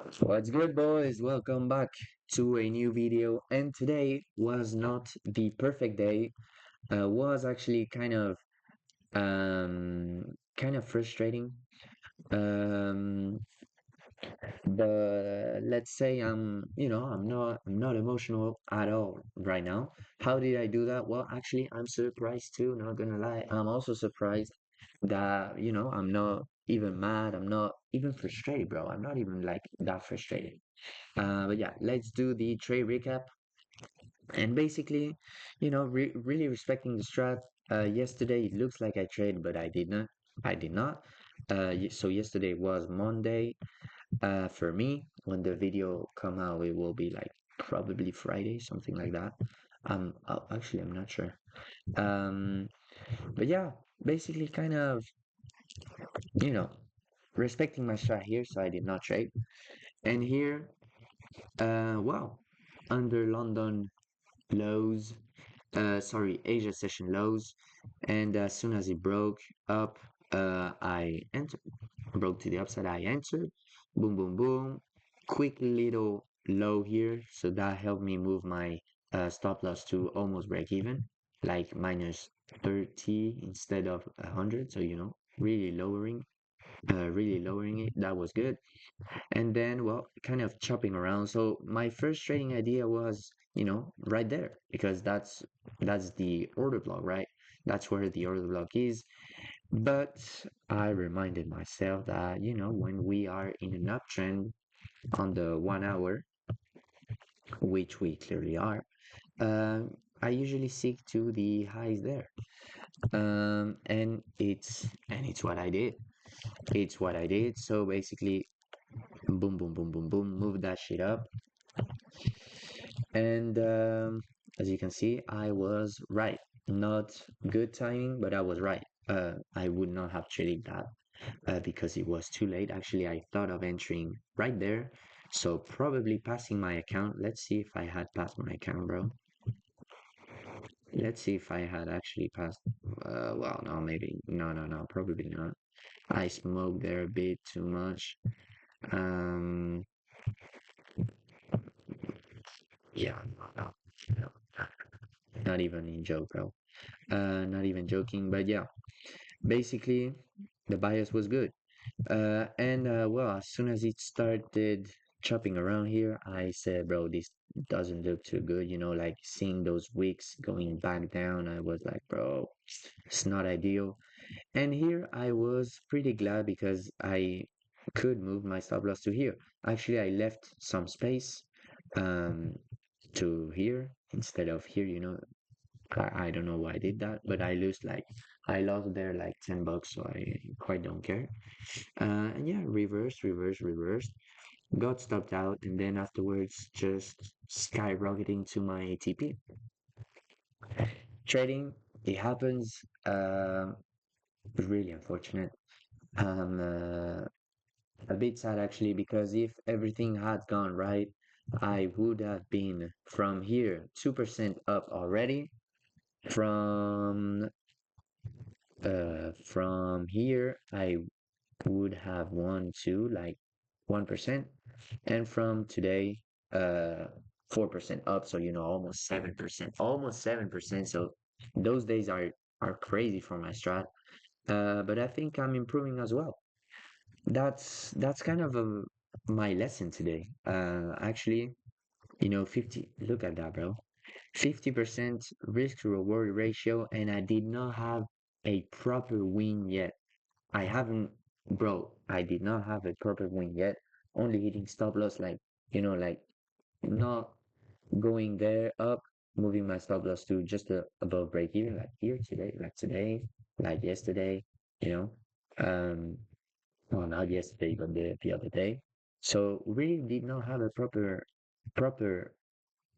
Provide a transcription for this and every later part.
What's good, boys? Welcome back to a new video. And today was not the perfect day. Was actually kind of frustrating. Um, but let's say I'm not emotional at all right now. How did I do that? Well, actually, I'm surprised too. Not gonna lie, I'm also surprised that I'm not even mad. I'm not even frustrated, bro. I'm not even like that frustrated. But yeah, let's do the trade recap. And basically, really respecting the strat. Yesterday it looks like I traded, but I did not. I did not. So yesterday was Monday. For me, when the video come out, it will be like probably Friday, something like that. Actually, I'm not sure. Um, but yeah, basically, kind of, you know, respecting my strat here, so I did not trade. And here, wow, under London lows, sorry, Asia session lows, and as soon as it broke up, I entered, broke to the upside, I entered, boom, boom, boom, quick little low here, so that helped me move my stop loss to almost break even, like minus 30 instead of 100, so really lowering it. That was good. And then, well, kind of chopping around. So my first trading idea was, right there, because that's the order block, right? That's where the order block is. But I reminded myself that, when we are in an uptrend on the 1 hour, which we clearly are, I usually seek to the highs there. And it's what I did. It's what I did. So basically, boom, boom, boom, boom, boom, move that shit up. And as you can see, I was right. Not good timing, but I was right. I would not have traded that because it was too late. Actually, I thought of entering right there. So probably passing my account. Let's see if I had passed my account, bro. Let's see if I had actually passed. Well, no, maybe. No, no, no, probably not. I smoked there a bit too much. Um, yeah, no, no, not even in joke, bro. Not even joking, but yeah, basically the bias was good. And well, as soon as it started chopping around here, I said, bro, this doesn't look too good. Like seeing those wicks going back down, I was like, bro, it's not ideal. And here I was pretty glad because I could move my stop loss to here. Actually, I left some space um, to here instead of here, I don't know why I did that, but I lost there like $10, so I quite don't care. And yeah, reverse, reverse, reverse. Got stopped out, and then afterwards just skyrocketing to my ATP. Trading, it happens. Really unfortunate. Um, uh, a bit sad actually because if everything had gone right, I would have been from here 2% up already. From here, I would have won too, like 1%, and from today, 4% up. So almost 7%, almost 7%. So those days are crazy for my strat. But I think I'm improving as well. That's kind of my lesson today. Actually, 50. Look at that, bro. 50% risk to reward ratio, and I did not have a proper win yet. I haven't, bro, I did not have a proper win yet. Only hitting stop loss, like not going there up, moving my stop loss to just above break even, like here today, like yesterday, you know. Um, well, not yesterday, but the other day. So really did not have a proper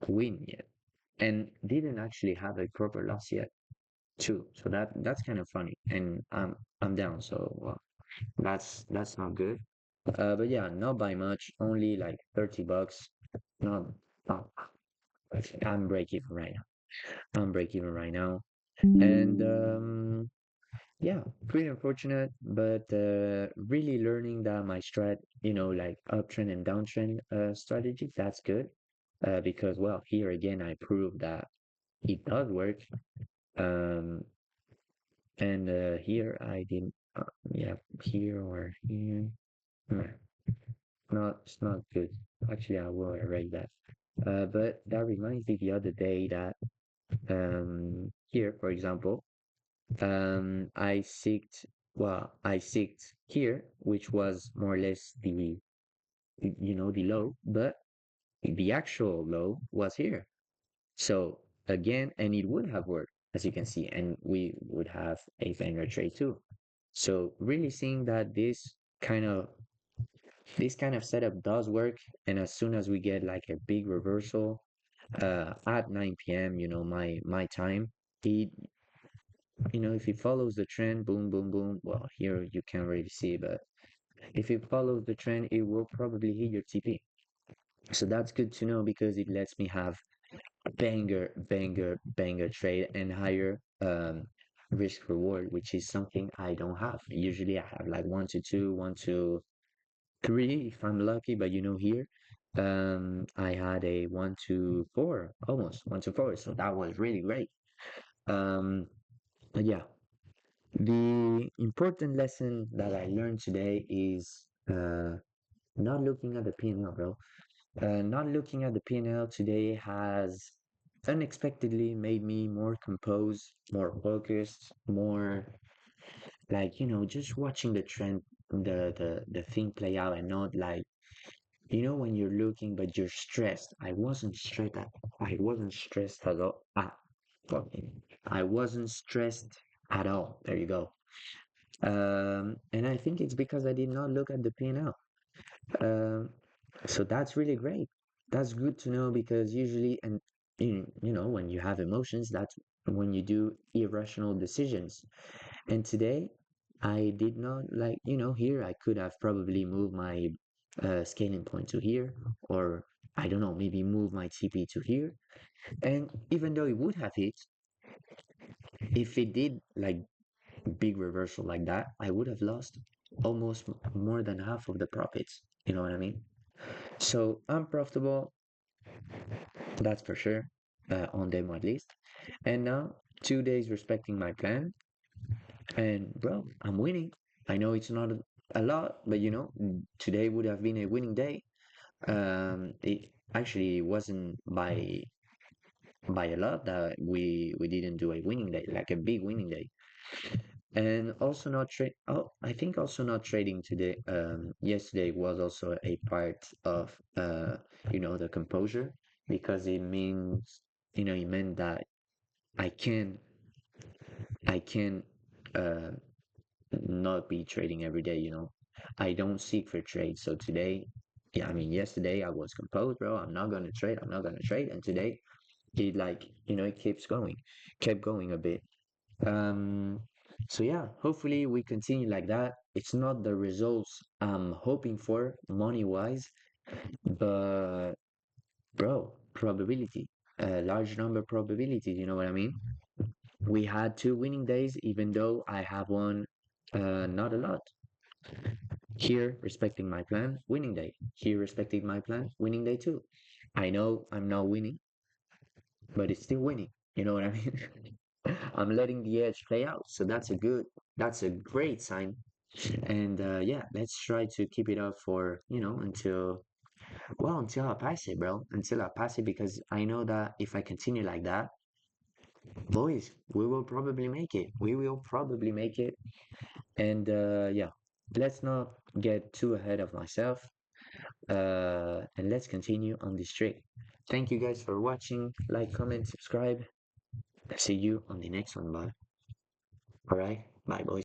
win yet, and didn't actually have a proper loss yet too. So that's kind of funny, and I'm down. So that's not good. But yeah, not by much, only like $30. Not, not I'm break even right now. I'm break even right now. And yeah, pretty unfortunate, but really learning that my strat, like uptrend and downtrend strategy, that's good. Because well, here again, I proved that it does work. Um, and here I didn't, yeah, here or here. Nah, it's not good. Actually, I will erase that. But that reminds me the other day that here, for example, I seeked here, which was more or less the low, but the actual low was here. So again, and it would have worked, as you can see, and we would have a banger trade too. So really seeing that this kind of setup does work, and as soon as we get like a big reversal at 9 p.m., my time, it if it follows the trend, boom, boom, boom. Well, here you can't really see, but if it follows the trend, it will probably hit your TP. So that's good to know because it lets me have banger, banger, banger trade and higher risk reward, which is something I don't have. Usually I have like 1 to 2, 1 to 3 if I'm lucky, but here I had a 1 to 4, almost 1 to 4. So that was really great. Um, but yeah, the important lesson that I learned today is not looking at the P&L, bro. Not looking at the P&L today has unexpectedly made me more composed, more focused, more like, just watching the trend, the thing play out and not like, when you're looking but you're stressed. I wasn't stressed at all. Fucking, I wasn't stressed at all. There you go. And I think it's because I did not look at the P&L. Um, so that's really great. That's good to know because usually, and when you have emotions, that's when you do irrational decisions. And today, I did not like, here I could have probably moved my scaling point to here, or I don't know, maybe move my TP to here. And even though it would have hit, if it did like big reversal like that, I would have lost almost more than half of the profits. You know what I mean? So I'm profitable, that's for sure, on demo at least. And now 2 days respecting my plan, and bro, I'm winning. I know it's not a lot, but today would have been a winning day. It actually wasn't by a lot that we didn't do a winning day, like a big winning day. And also not trade. Oh, I think also not trading today. Yesterday was also a part of the composure because it meant that I can I can uh not be trading every day. I don't seek for trades. So today, yeah, I mean yesterday I was composed, bro. I'm not gonna trade. I'm not gonna trade. And today it like it kept going a bit. Um, so yeah, hopefully we continue like that. It's not the results I'm hoping for money wise, but bro, probability, a large number probability, you know what I mean? We had 2 winning days, even though I have won not a lot. Here, respecting my plan, winning day. Here, respecting my plan, winning day too. I know I'm not winning, but it's still winning. You know what I mean? I'm letting the edge play out. So that's a great sign. And yeah, let's try to keep it up for, until I pass it, bro. Until I pass it, because I know that if I continue like that, boys, we will probably make it. We will probably make it. And yeah, let's not get too ahead of myself. And let's continue on this streak. Thank you guys for watching. Like, comment, subscribe. See you on the next one. Bye. All right. Bye, boys.